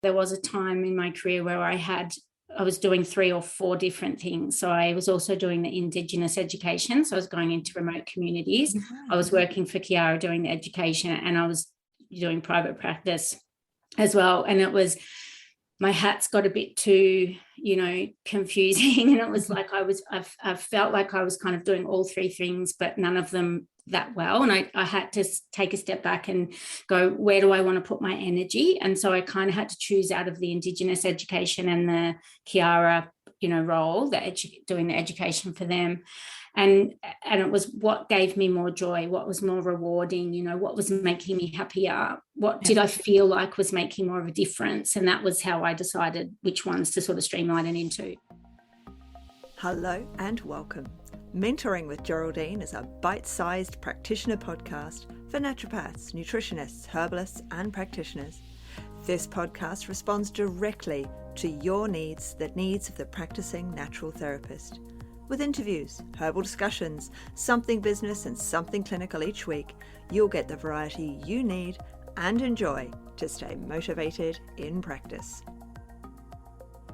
there was a time in my career where I was doing 3 or 4 different things. So I was also doing the Indigenous education. So I was going into remote communities. I was working for Qiara doing the education, and I was doing private practice as well. And it was, my hats got a bit too, confusing. And it was like I felt like I was kind of doing all 3 things, but none of them that well. And I had to take a step back and go, where do I want to put my energy? And so I kind of had to choose out of the Indigenous education and the Qiara, role, doing the education for them. And it was what gave me more joy, what was more rewarding, what was making me happier, what did I feel like was making more of a difference. And that was how I decided which ones to sort of streamline it into. Hello and welcome. Mentoring with Geraldine is a bite-sized practitioner podcast for naturopaths, nutritionists, herbalists, and practitioners. This podcast responds directly to your needs, the needs of the practicing natural therapist. With interviews, herbal discussions, something business and something clinical each week, you'll get the variety you need and enjoy to stay motivated in practice.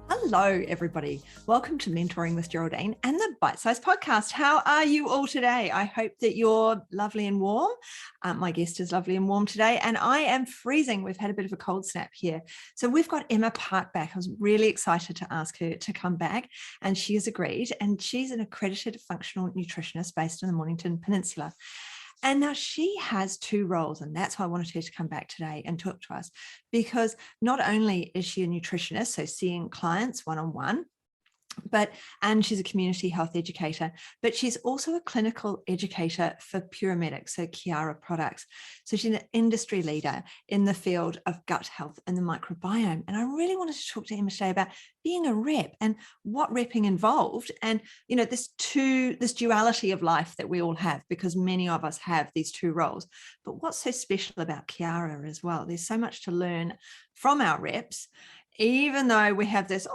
Hello, everybody. Welcome to Mentoring with Geraldine and the Bite Size Podcast. How are you all today? I hope that you're lovely and warm. My guest is lovely and warm today, and I am freezing. We've had a bit of a cold snap here. So we've got Emma Park back. I was really excited to ask her to come back, and she has agreed. And she's an accredited functional nutritionist based in the Mornington Peninsula. And now she has 2 roles, and that's why I wanted her to come back today and talk to us, because not only is she a nutritionist, so seeing clients one-on-one, and she's a community health educator, but she's also a clinical educator for Puremedic, so Qiara Products. So she's an industry leader in the field of gut health and the microbiome. And I really wanted to talk to Emma today about being a rep and what repping involved, and this duality of life that we all have, because many of us have these 2 roles. But what's so special about Qiara as well? There's so much to learn from our reps. Even though we have this,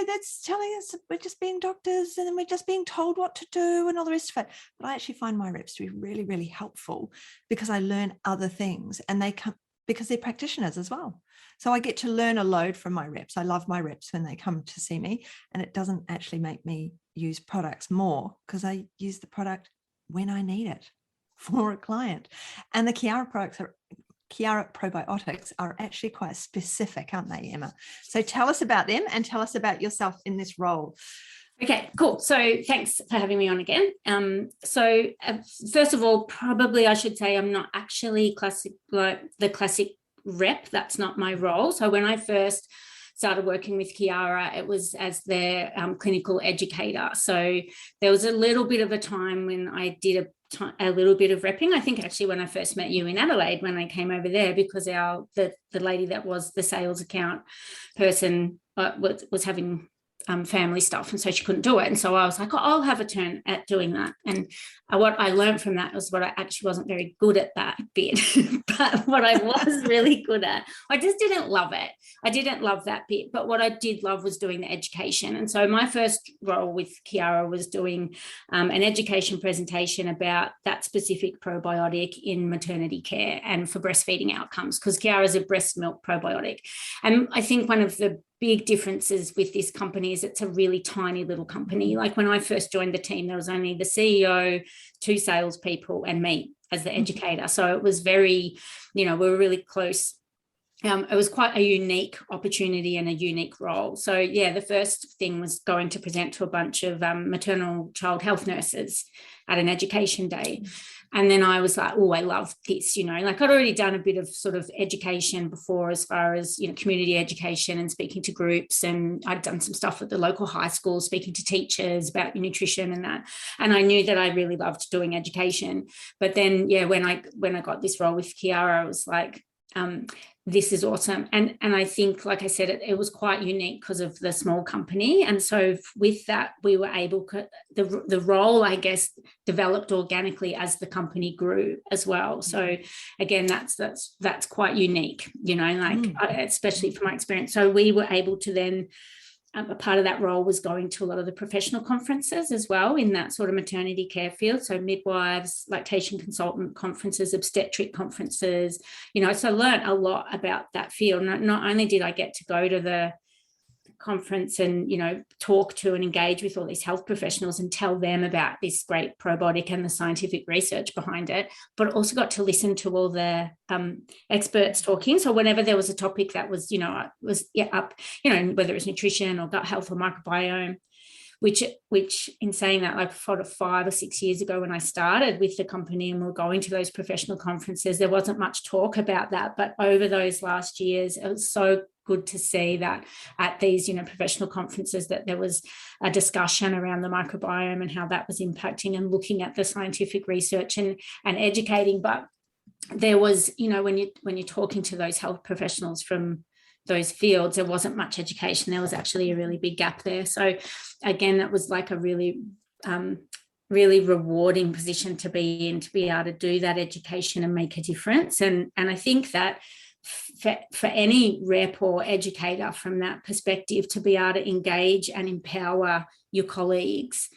that's telling us we're just being doctors and then we're just being told what to do and all the rest of it. But I actually find my reps to be really, really helpful, because I learn other things, and they come because they're practitioners as well. So I get to learn a load from my reps. I love my reps when they come to see me, and it doesn't actually make me use products more, because I use the product when I need it for a client. And the Qiara Probiotics are actually quite specific, aren't they, Emma? So tell us about them and tell us about yourself in this role. Okay, cool. So thanks for having me on again. First of all, probably I should say I'm not actually the classic rep. That's not my role. So when I first started working with Qiara, it was as their clinical educator. So there was a little bit of a time when I did a little bit of repping. I think actually when I first met you in Adelaide, when I came over there, because the lady that was the sales account person was having family stuff, and so she couldn't do it. And so I was like, I'll have a turn at doing that. And what I learned from that was what I actually wasn't very good at that bit, but what I was really good at, I just didn't love it. I didn't love that bit, but what I did love was doing the education. And so my first role with Qiara was doing an education presentation about that specific probiotic in maternity care and for breastfeeding outcomes, because Qiara is a breast milk probiotic. And I think one of the big differences with this company is it's a really tiny little company. Like when I first joined the team, there was only the CEO, 2 salespeople, and me as the educator. So it was very, we were really close. It was quite a unique opportunity and a unique role. So yeah, the first thing was going to present to a bunch of maternal child health nurses at an education day. And then I was like, oh, I love this, like I'd already done a bit of sort of education before, as far as, community education and speaking to groups. And I'd done some stuff at the local high school, speaking to teachers about nutrition and that. And I knew that I really loved doing education. But then, yeah, when I got this role with Qiara, I was like, this is awesome. And I think, like I said, it was quite unique because of the small company. And so with that, we were able to, the role, I guess, developed organically as the company grew as well. So again, that's quite unique, especially from my experience. So we were able to then a part of that role was going to a lot of the professional conferences as well in that sort of maternity care field. So midwives, lactation consultant conferences, obstetric conferences, so I learned a lot about that field. Not only did I get to go to the conference and talk to and engage with all these health professionals and tell them about this great probiotic and the scientific research behind it, but also got to listen to all the experts talking. So whenever there was a topic that was up, whether it's nutrition or gut health or microbiome, which in saying that, like 5 or 6 years ago when I started with the company and we're going to those professional conferences, there wasn't much talk about that. But over those last years, it was so good to see that at these, professional conferences, that there was a discussion around the microbiome and how that was impacting and looking at the scientific research and educating. But there was, when you're talking to those health professionals from those fields, there wasn't much education. There was actually a really big gap there. So again, that was like a really really rewarding position to be in, to be able to do that education and make a difference. And I think that for any rep or educator from that perspective, to be able to engage and empower your colleagues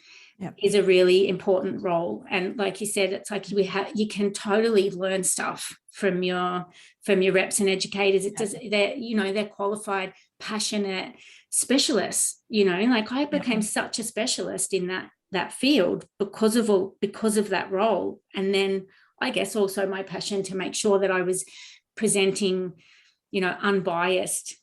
is a really important role. And like you said, it's like you can totally learn stuff from your reps and educators. They're qualified, passionate specialists. Like I became such a specialist in that field because of that role. And then I guess also my passion to make sure that I was presenting, unbiased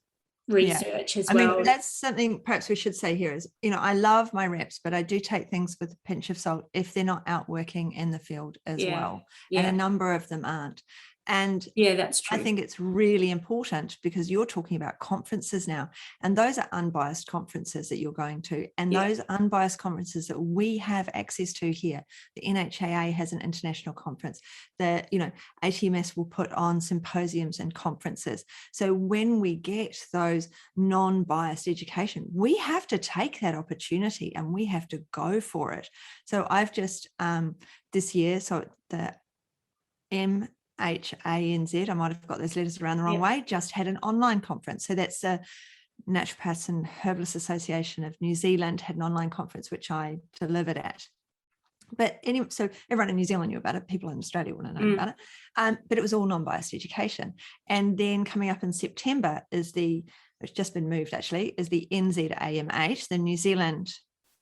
research as well. I mean, that's something perhaps we should say here is, I love my reps, but I do take things with a pinch of salt if they're not out working in the field as well. And a number of them aren't. And that's true. I think it's really important because you're talking about conferences now, and those are unbiased conferences that you're going to, and those unbiased conferences that we have access to here. The NHAA has an international conference. The ATMS will put on symposiums and conferences. So when we get those non-biased education, we have to take that opportunity and we have to go for it. So I've just this year, so the MHANZ, I might have got those letters around the wrong way, just had an online conference. So that's the Naturopaths and Herbalists Association of New Zealand had an online conference, which I delivered at. But anyway, so everyone in New Zealand knew about it. People in Australia wouldn't know about it. But it was all non-biased education. And then coming up in September is it's just been moved actually, is the NZAMH, the New Zealand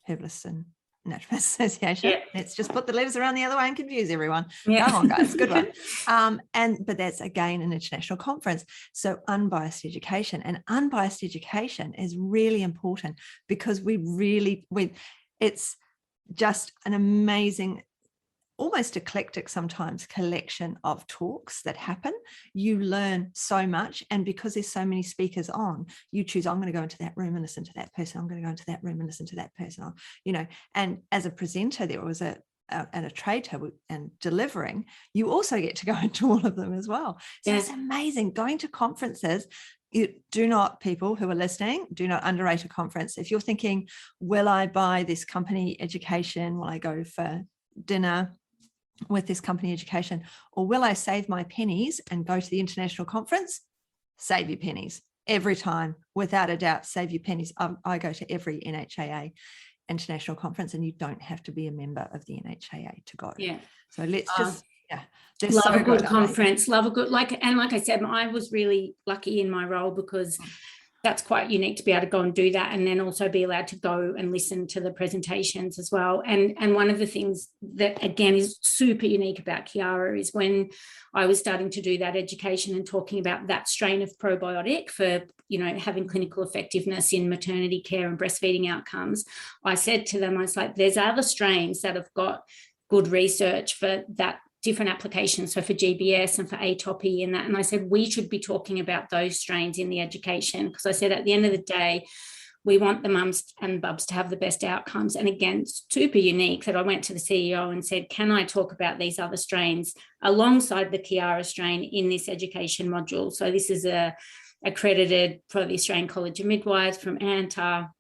Herbalists and Naturopaths Association. Let's just put the letters around the other way and confuse everyone. Come on, guys, good one. But that's again an international conference. So unbiased education, and unbiased education is really important because it's just an amazing, almost eclectic sometimes collection of talks that happen. You learn so much, and because there's so many speakers on, you choose, I'm going to go into that room and listen to that person, I'm going to go into that room and listen to that person, and as a presenter there was at a trade table and delivering, you also get to go into all of them as well. So it's amazing going to conferences. People who are listening, do not underrate a conference. If you're thinking, will I buy this company education? Will I go for dinner with this company education? Or will I save my pennies and go to the international conference? Save your pennies every time, without a doubt, save your pennies. I go to every NHAA international conference, and you don't have to be a member of the NHAA to go. So let's just... love a good conference, love a good, like I said, I was really lucky in my role because that's quite unique to be able to go and do that, and then also be allowed to go and listen to the presentations as well. And one of the things that again is super unique about Qiara is when I was starting to do that education and talking about that strain of probiotic for having clinical effectiveness in maternity care and breastfeeding outcomes, I said to them, I was like, there's other strains that have got good research for that, different applications, so for GBS and for atopy and that. And I said, we should be talking about those strains in the education, because I said, at the end of the day, we want the mums and bubs to have the best outcomes. And again, it's super unique that I went to the CEO and said, can I talk about these other strains alongside the Qiara strain in this education module? So this is accredited for the Australian College of Midwives from ANTA.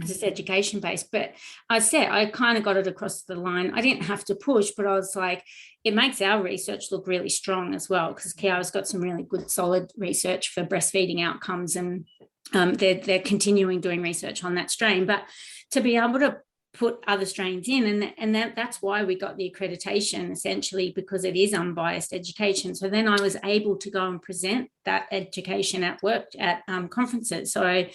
It's education based, but I said I kind of got it across the line. I didn't have to push, but I was like, it makes our research look really strong as well, because Qiara's got some really good solid research for breastfeeding outcomes and They're continuing doing research on that strain, but to be able to put other strains in, and that's why we got the accreditation, essentially, because it is unbiased education. So then I was able to go and present that education at work at conferences. So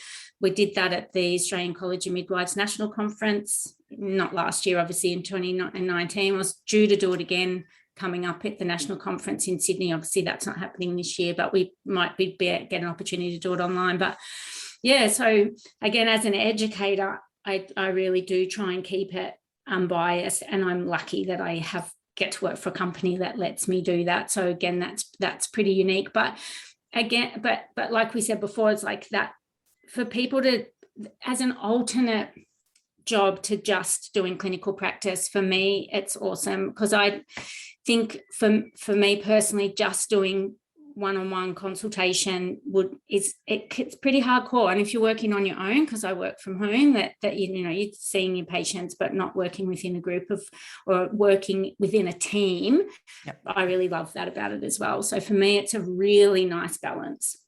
we did that at the Australian College of Midwives National Conference, not last year, obviously, in 2019. I was due to do it again coming up at the national conference in Sydney. Obviously that's not happening this year, but we might get an opportunity to do it online. But yeah, so again, as an educator, I really do try and keep it unbiased, and I'm lucky that I get to work for a company that lets me do that. So again, that's pretty unique. But again, but like we said before, it's like that for people to, as an alternate job to just doing clinical practice, for me, it's awesome, because I think for me personally, just doing one-on-one consultation it's pretty hardcore. And if you're working on your own, because I work from home, that you're seeing your patients but not working within a group or working within a team. Yep. I really love that about it as well. So for me, it's a really nice balance.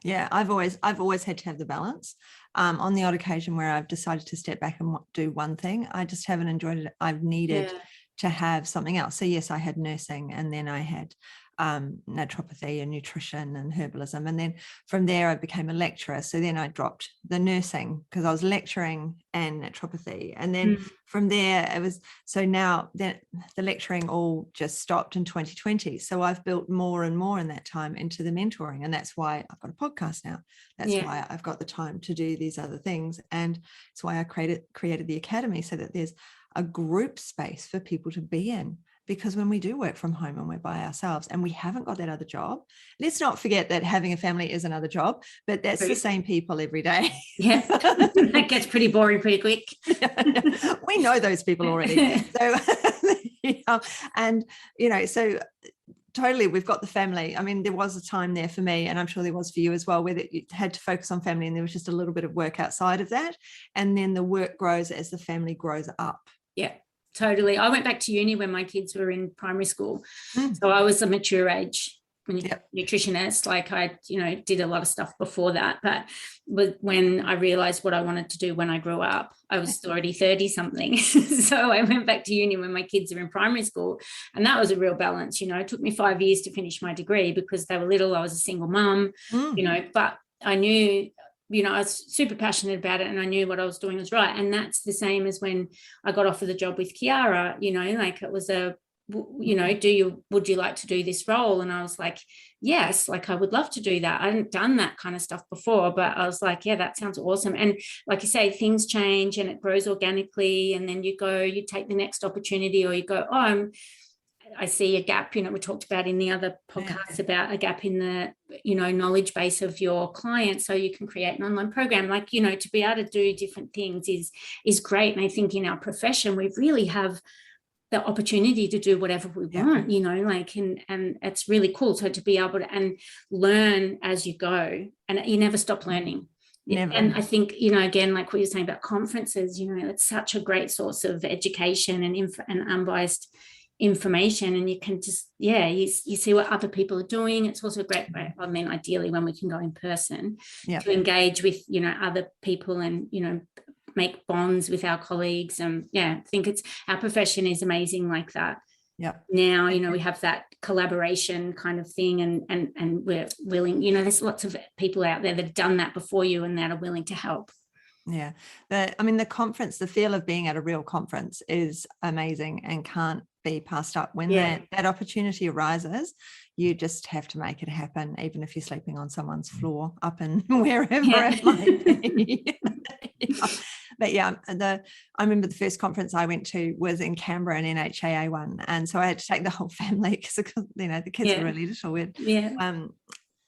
Yeah, I've always had to have the balance. On the odd occasion where I've decided to step back and do one thing, I just haven't enjoyed it. I've needed to have something else. So yes, I had nursing, and then I had naturopathy and nutrition and herbalism, and then from there I became a lecturer. So then I dropped the nursing because I was lecturing and naturopathy, and then from there it was, so now the lecturing all just stopped in 2020. So I've built more and more in that time into the mentoring, and that's why I've got a podcast now. That's why I've got the time to do these other things, and it's why I created the academy, so that there's a group space for people to be in. Because when we do work from home and we're by ourselves and we haven't got that other job, let's not forget that having a family is another job, but that's the same people every day. Yeah, that gets pretty boring pretty quick. We know those people already. So, and, so totally, we've got the family. I mean, there was a time there for me, and I'm sure there was for you as well, where you had to focus on family, and there was just a little bit of work outside of that. And then the work grows as the family grows up. Yeah. Totally. I went back to uni when my kids were in primary school. So I was a mature age nutritionist. Like I, did a lot of stuff before that. But when I realized what I wanted to do when I grew up, I was already 30 something. So I went back to uni when my kids are in primary school. And that was a real balance. It took me 5 years to finish my degree because they were little. I was a single mum, but I knew, I was super passionate about it, and I knew what I was doing was right. And that's the same as when I got offered the job with Qiara, like it was would you like to do this role? And I was like, yes, like I would love to do that. I hadn't done that kind of stuff before, but I was like, yeah, that sounds awesome. And like you say, things change and it grows organically. And then you take the next opportunity, or you go, I see a gap, we talked about in the other podcasts about a gap in the, knowledge base of your client. So you can create an online program, like, to be able to do different things is great. And I think in our profession, we really have the opportunity to do whatever we want, and it's really cool. So to be able to and learn as you go, and you never stop learning. Never. And I think, again, like what you're saying about conferences, it's such a great source of education and unbiased information, and you can just you see what other people are doing. It's also a great way, I mean, ideally when we can go in person to engage with other people and make bonds with our colleagues. And I think our profession is amazing like that. Now we have that collaboration kind of thing, and we're willing, there's lots of people out there that have done that before you and that are willing to help. The conference, the feel of being at a real conference is amazing and can't be passed up. When that opportunity arises, you just have to make it happen, even if you're sleeping on someone's floor up in wherever it might be. But I remember the first conference I went to was in Canberra, an NHAA one, and so I had to take the whole family because the kids were really little.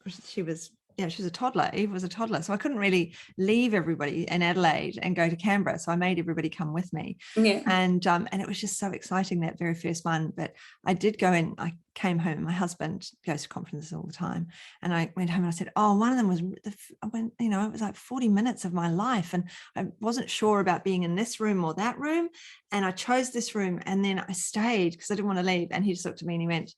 She was a toddler. Eve was a toddler. So I couldn't really leave everybody in Adelaide and go to Canberra. So I made everybody come with me. And it was just so exciting, that very first one. But I did go in, I came home. My husband goes to conferences all the time. And I went home and I said, one of them was, it was like 40 minutes of my life. And I wasn't sure about being in this room or that room. And I chose this room. And then I stayed because I didn't want to leave. And he just looked at me and he went,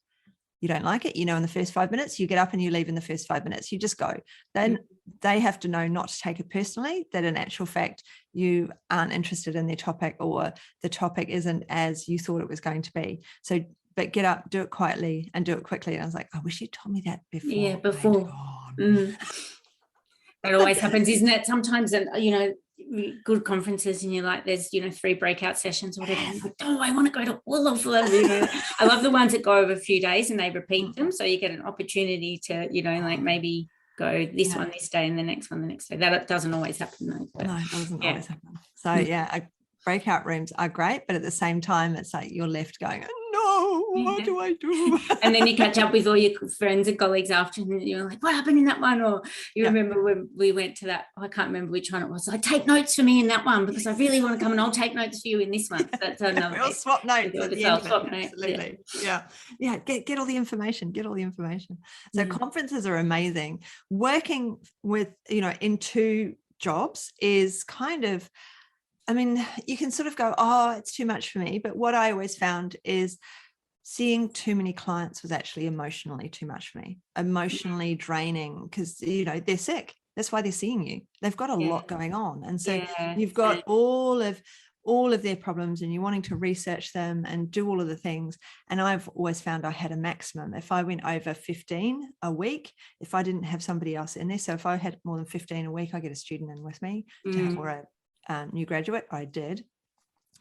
You don't like it, in the first 5 minutes, you get up and you leave in the first 5 minutes, you just go. Then they have to know not to take it personally, that in actual fact, you aren't interested in their topic, or the topic isn't as you thought it was going to be. So, but get up, do it quietly and do it quickly. And I was like, I wish you told me that before. Yeah, before. That always happens, isn't it? Sometimes, good conferences, and you're like, there's 3 breakout sessions or whatever. And like, I want to go to all of them. I love the ones that go over a few days and they repeat them, so you get an opportunity to like maybe go this one this day and the next one the next day. That doesn't always happen though. No, it doesn't always happen. So breakout rooms are great, but at the same time, it's like you're left going, no, what do I do? And then you catch up with all your friends and colleagues after, and you're like, what happened in that one? Or you remember when we went to that, I can't remember which one it was. Like, take notes for me in that one, because I really want to come and I'll take notes for you in this one. That's another. We'll swap notes. Absolutely. Yeah. Get all the information. So conferences are amazing. Working with, in 2 jobs is kind of, you can sort of go, oh, it's too much for me. But what I always found is seeing too many clients was actually emotionally too much for me, emotionally draining, because, they're sick. That's why they're seeing you. They've got a lot going on. And so you've got all of their problems, and you're wanting to research them and do all of the things. And I've always found I had a maximum. If I went over 15 a week, if I didn't have somebody else in there, so if I had more than 15 a week, I get a student in with me or a new graduate. I did,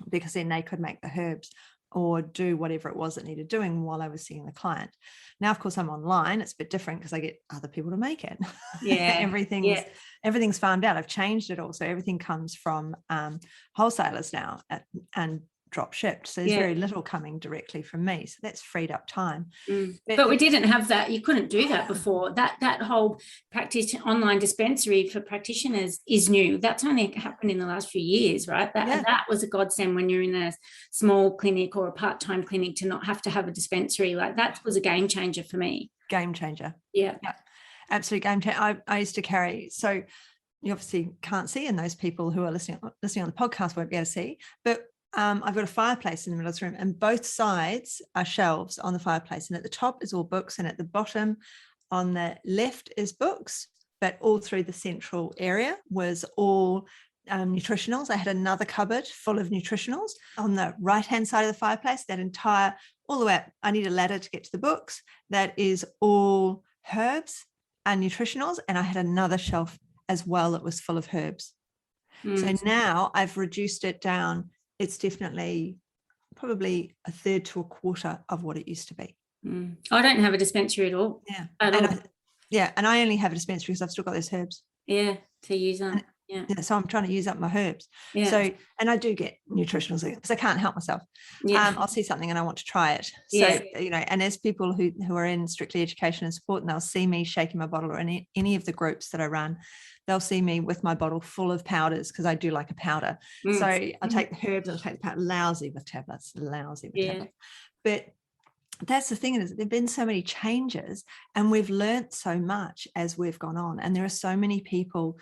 because then they could make the herbs or do whatever it was that needed doing while I was seeing the client. Now, of course, I'm online. It's a bit different because I get other people to make it. Everything's farmed out. I've changed it all. So everything comes from wholesalers now and drop shipped. So there's very little coming directly from me. So that's freed up time. But we didn't have that. You couldn't do that before. That whole online dispensary for practitioners is new. That's only happened in the last few years, right? That was a godsend when you're in a small clinic or a part-time clinic, to not have to have a dispensary. Like, that was a game changer for me. Game changer. Yeah. Absolute game changer. I used to carry, so you obviously can't see, and those people who are listening on the podcast won't be able to see, but I've got a fireplace in the middle of the room, and both sides are shelves on the fireplace, and at the top is all books, and at the bottom on the left is books, but all through the central area was all nutritionals. I had another cupboard full of nutritionals on the right hand side of the fireplace. That entire, all the way up, I need a ladder to get to the books. That is all herbs and nutritionals, and I had another shelf as well that was full of herbs. So now I've reduced it down. It's definitely probably a third to a quarter of what it used to be. I don't have a dispensary at all. And I only have a dispensary because I've still got those herbs. To use them. So I'm trying to use up my herbs. So, and I do get nutritionals because I can't help myself. I'll see something and I want to try it. So, and as people who are in strictly education and support, and they'll see me shaking my bottle, or any of the groups that I run, they'll see me with my bottle full of powders, because I do like a powder. So I'll take the herbs, I'll take the powder, lousy with tablets. But that's the thing, is there've been so many changes, and we've learned so much as we've gone on. And there are so many people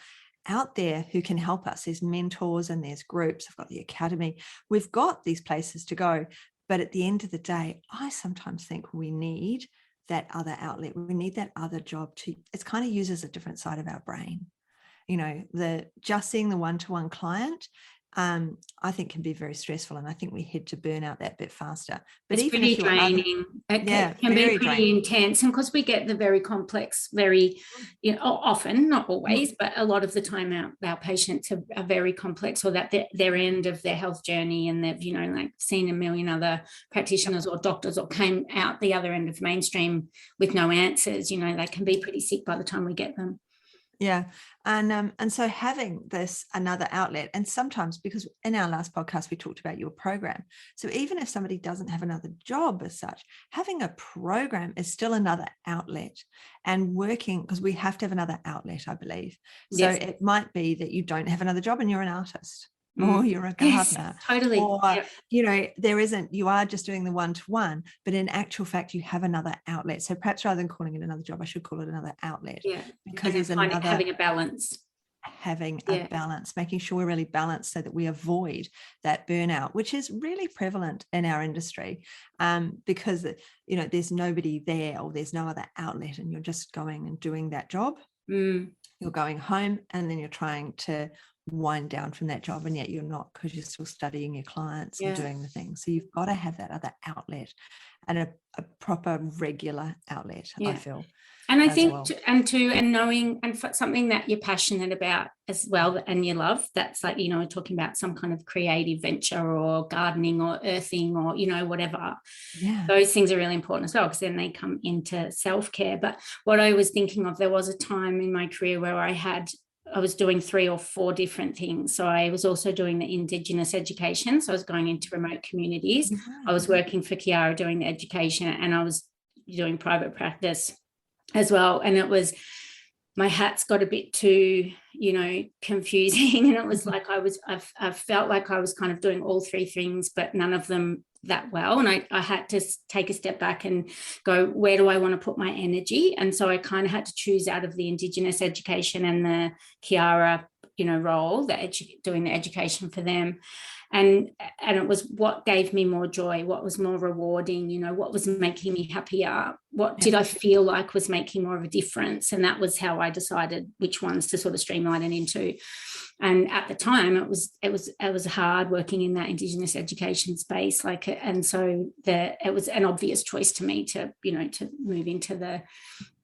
out there who can help us. There's mentors and there's groups. I've got the academy. We've got these places to go. But at the end of the day, I sometimes think we need that other outlet. We need that other job it's kind of uses a different side of our brain. Just seeing the one-to-one client, I think can be very stressful, and I think we head to burnout that bit faster. But it's pretty draining. It can be pretty intense, and because we get the very complex, very, often, not always, but a lot of the time our patients are very complex, or that their end of their health journey, and they've like seen a million other practitioners or doctors, or came out the other end of mainstream with no answers. They can be pretty sick by the time we get them. And so having this another outlet, and sometimes, because in our last podcast we talked about your program, so even if somebody doesn't have another job as such, having a program is still another outlet, and working, because we have to have another outlet, I believe. So it might be that you don't have another job and you're an artist, or you're a gardener, totally, or there isn't, you are just doing the one-to-one, but in actual fact you have another outlet. So perhaps rather than calling it another job, I should call it another outlet, because there's another, having a balance. having a balance, making sure we're really balanced so that we avoid that burnout, which is really prevalent in our industry, because, you know, there's nobody there or there's no other outlet, and you're just going and doing that job. You're going home and then you're trying to wind down from that job, and yet you're not, because you're still studying your clients and doing the things. So you've got to have that other outlet, and a proper regular outlet, I feel. And I think, and knowing, and for something that you're passionate about as well, and you love, that's like, you know, talking about some kind of creative venture or gardening or earthing or, you know, whatever. Those things are really important as well, because then they come into self-care. But what I was thinking of, there was a time in my career where I was doing 3 or 4 different things. So I was also doing the Indigenous education. So I was going into remote communities. I was working for Qiara doing the education, and I was doing private practice as well. And it was, my hats got a bit too, you know, confusing. And it was like I felt like I was kind of doing all 3 things, but none of them that well. And I had to take a step back and go, where do I want to put my energy? And so I kind of had to choose out of the Indigenous education and the Qiara, you know, role, doing the education for them. And it was what gave me more joy, what was more rewarding, you know, what was making me happier, what did I feel like was making more of a difference. And that was how I decided which ones to sort of streamline it into. And at the time, it was hard working in that Indigenous education space, like, and so it was an obvious choice to me to, you know, to move into the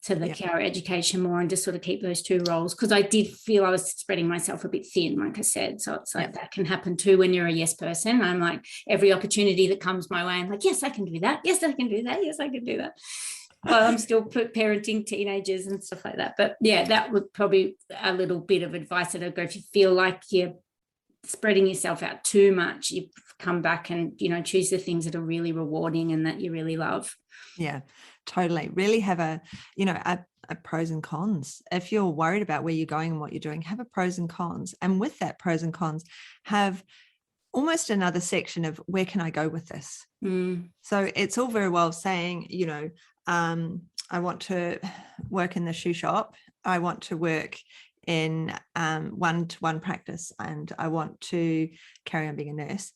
Qiara education more, and just sort of keep those 2 roles, because I did feel I was spreading myself a bit thin, like I said. So it's like that can happen too when you're a yes person. I'm like, every opportunity that comes my way, I'm like, yes, I can do that. Yes, I can do that. Yes, I can do that. Well, I'm still parenting teenagers and stuff like that. But yeah, that would probably a little bit of advice that I'd go, if you feel like you're spreading yourself out too much, you come back and, you know, choose the things that are really rewarding and that you really love. Yeah, totally. Really have a pros and cons. If you're worried about where you're going and what you're doing, have a pros and cons. And with that pros and cons, have almost another section of where can I go with this? So it's all very well saying, you know, I want to work in the shoe shop. I want to work in one-to-one practice, and I want to carry on being a nurse.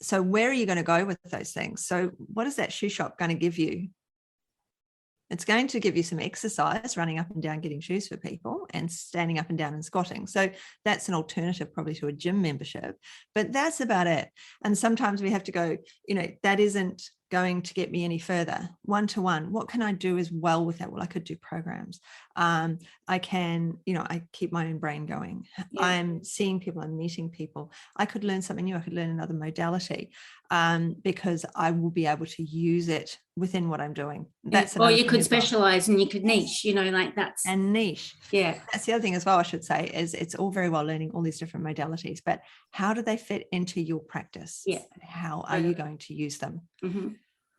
So where are you going to go with those things? So what is that shoe shop going to give you? It's going to give you some exercise, running up and down, getting shoes for people, and standing up and down and squatting. So that's an alternative probably to a gym membership, but that's about it. And sometimes we have to go, you know, that isn't going to get me any further. One-to-one, what can I do as well with that? Well, I could do programs. I can, you know, I keep my own brain going. I'm seeing people, I'm meeting people. I could learn something new. I could learn another modality, because I will be able to use it within what I'm doing. That's or you could specialize and you could niche, you know, like that's and niche. Yeah. That's the other thing as well, I should say, is it's all very well learning all these different modalities, but how do they fit into your practice? How are you going to use them?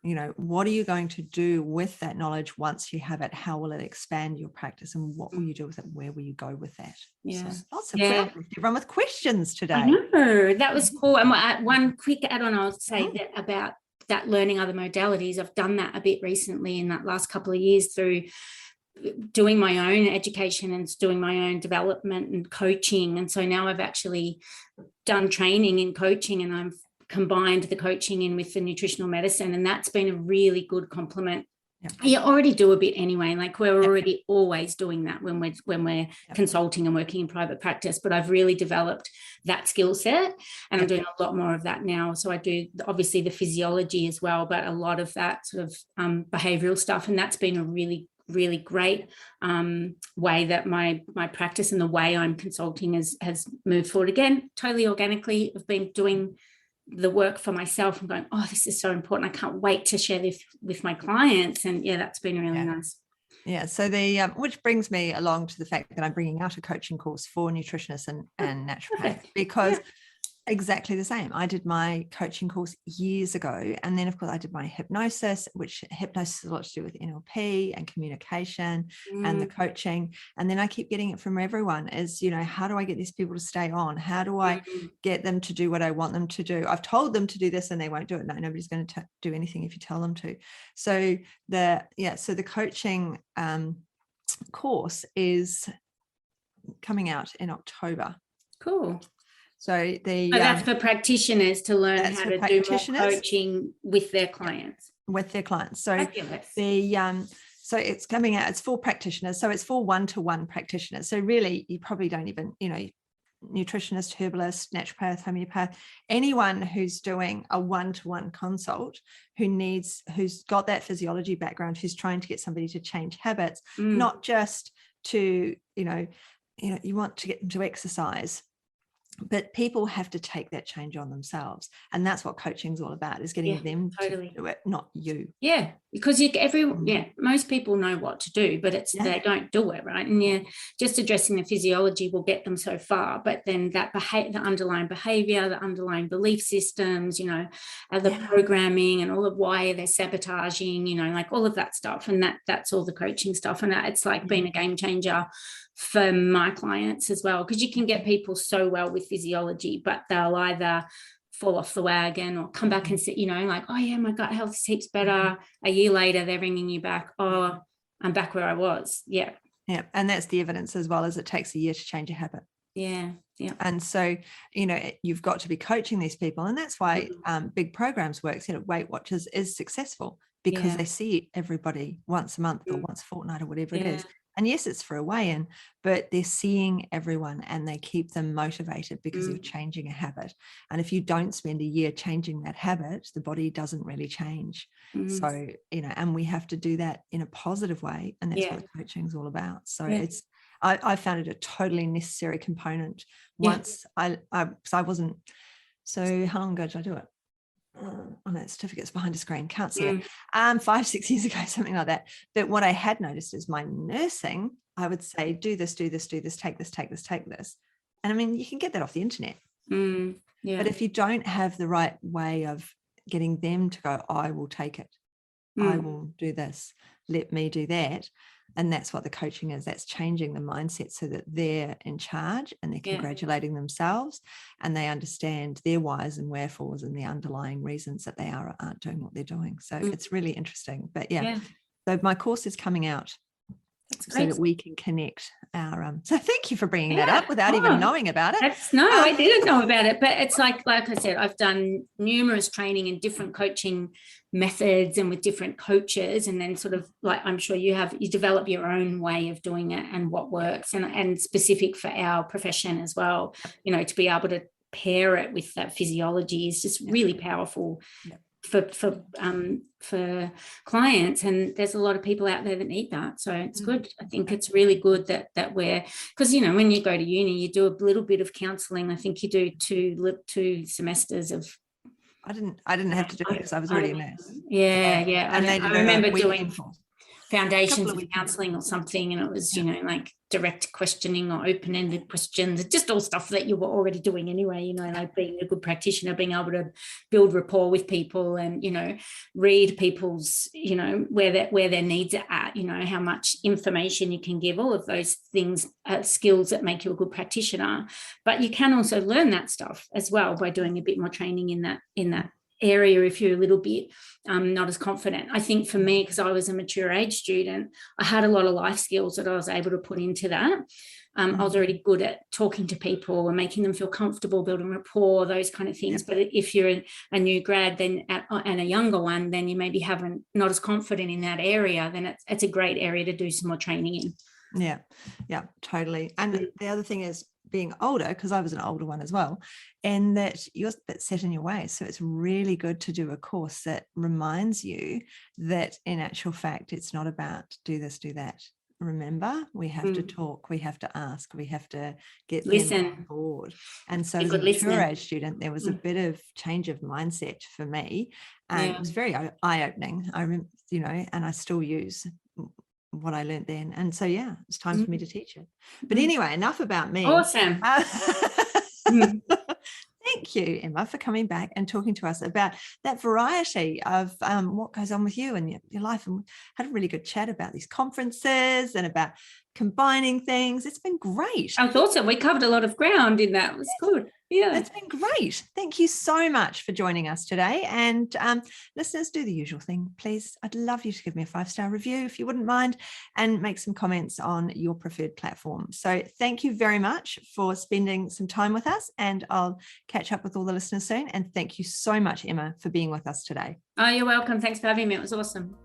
You know, what are you going to do with that knowledge once you have it? How will it expand your practice, and what will you do with it? Where will you go with that? So lots of everyone with questions today. I know, that was cool. And one quick add-on I'll say that about that learning other modalities. I've done that a bit recently in that last couple of years through doing my own education and doing my own development and coaching. And so now I've actually done training in coaching, and I've combined the coaching in with the nutritional medicine, and that's been a really good complement. You already do a bit anyway, like we're already always doing that when we're consulting and working in private practice, but I've really developed that skill set, and I'm doing a lot more of that now. So I do obviously the physiology as well, but a lot of that sort of behavioral stuff, and that's been a really great way that my practice and the way I'm consulting has moved forward. Again, totally organically. I've been doing the work for myself and going, oh, this is so important. I can't wait to share this with my clients. And that's been really nice. Yeah. So which brings me along to the fact that I'm bringing out a coaching course for nutritionists and naturopaths, because exactly the same. I did my coaching course years ago. And then of course I did my hypnosis, which hypnosis has a lot to do with NLP and communication and the coaching. And then I keep getting it from everyone is, you know, how do I get these people to stay on? How do I get them to do what I want them to do? I've told them to do this and they won't do it. No, nobody's going to do anything if you tell them to. So the coaching course is coming out in October. Cool. So that's for practitioners to learn how to do more coaching with their clients. So fabulous. So it's coming out, it's for practitioners. So it's for one-to-one practitioners. So really, you probably don't even, nutritionist, herbalist, naturopath, homeopath, anyone who's doing a one-to-one consult, who's got that physiology background, who's trying to get somebody to change habits, not just to, you want to get them to exercise, but people have to take that change on themselves. And that's what coaching is all about, is getting them to do it, not you. Yeah, because most people know what to do, but they don't do it, right? And just addressing the physiology will get them so far, but then that the underlying behavior, the underlying belief systems, the programming and all of why they're sabotaging, like all of that stuff. And that's all the coaching stuff. And it's like been a game changer for my clients as well, because you can get people so well with physiology, but they'll either fall off the wagon or come back and sit, like, oh yeah, my gut health is heaps better. A year later, they're ringing you back. Oh, I'm back where I was. Yeah. Yeah. And that's the evidence, as well as it takes a year to change a habit. Yeah. Yeah. And so, you've got to be coaching these people. And that's why big programs work. Weight Watchers is successful, because they see everybody once a month or once a fortnight or whatever it is. And yes, it's for a weigh-in, but they're seeing everyone and they keep them motivated, because you're changing a habit. And if you don't spend a year changing that habit, the body doesn't really change. So, and we have to do that in a positive way. And that's what coaching is all about. So I found it a totally necessary component once I wasn't, so how long ago did I do it? On that certificate's behind a screen, can't see it. 5-6 years ago, something like that. But what I had noticed is my nursing, I would say, do this, take this, take this. And I mean, you can get that off the internet. But if you don't have the right way of getting them to go, I will take it, I will do this, let me do that. And that's what the coaching is. That's changing the mindset so that they're in charge and they're congratulating themselves, and they understand their whys and wherefores and the underlying reasons that they aren't doing what they're doing. So it's really interesting. But so my course is coming out so that we can connect our so thank you for bringing that up without even knowing about it. I didn't know about it, but it's like I said, I've done numerous training in different coaching methods and with different coaches, and then sort of, like, I'm sure you develop your own way of doing it and what works, and specific for our profession as well, to be able to pair it with that physiology is just really powerful for clients. And there's a lot of people out there that need that, so it's good. I think it's really good that we're, because when you go to uni, you do a little bit of counselling. I think you do two semesters of. I didn't have to do it because I was already a nurse. Yeah. And I remember doing foundations of counselling or something, and it was like direct questioning or open-ended questions, just all stuff that you were already doing anyway, like being a good practitioner, being able to build rapport with people and read people's where their needs are at, how much information you can give, all of those things, skills that make you a good practitioner. But you can also learn that stuff as well by doing a bit more training in that area if you're a little bit not as confident. I think for me, because I was a mature age student, I had a lot of life skills that I was able to put into that. I was already good at talking to people and making them feel comfortable, building rapport, those kind of things. But if you're a new grad and a younger one, then you maybe not as confident in that area, then it's a great area to do some more training in. Yeah, totally. And the other thing is being older, because I was an older one as well, and that you're a bit set in your ways. So it's really good to do a course that reminds you that in actual fact, it's not about do this, do that. Remember, we have to talk, we have to ask, we have to get them on board. And so as a mature age student, there was a bit of change of mindset for me, and it was very eye-opening. I remember, and I still use what I learned then. And so, it's time for me to teach it. But anyway, enough about me. Awesome. Thank you, Emma, for coming back and talking to us about that variety of what goes on with you and your life. And had a really good chat about these conferences and about combining things. It's been great. I thought so. We covered a lot of ground in that. It was good. Yeah. It's been great. Thank you so much for joining us today. And listeners, do the usual thing, please. I'd love you to give me a 5-star review if you wouldn't mind, and make some comments on your preferred platform. So thank you very much for spending some time with us, and I'll catch up with all the listeners soon. And thank you so much, Emma, for being with us today. Oh, you're welcome. Thanks for having me. It was awesome.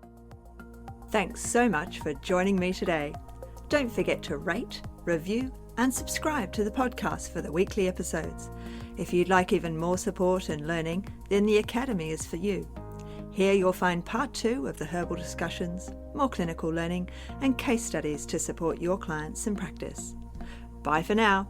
Thanks so much for joining me today. Don't forget to rate, review, and subscribe to the podcast for the weekly episodes. If you'd like even more support and learning, then the Academy is for you. Here you'll find part 2 of the herbal discussions, more clinical learning, and case studies to support your clients in practice. Bye for now.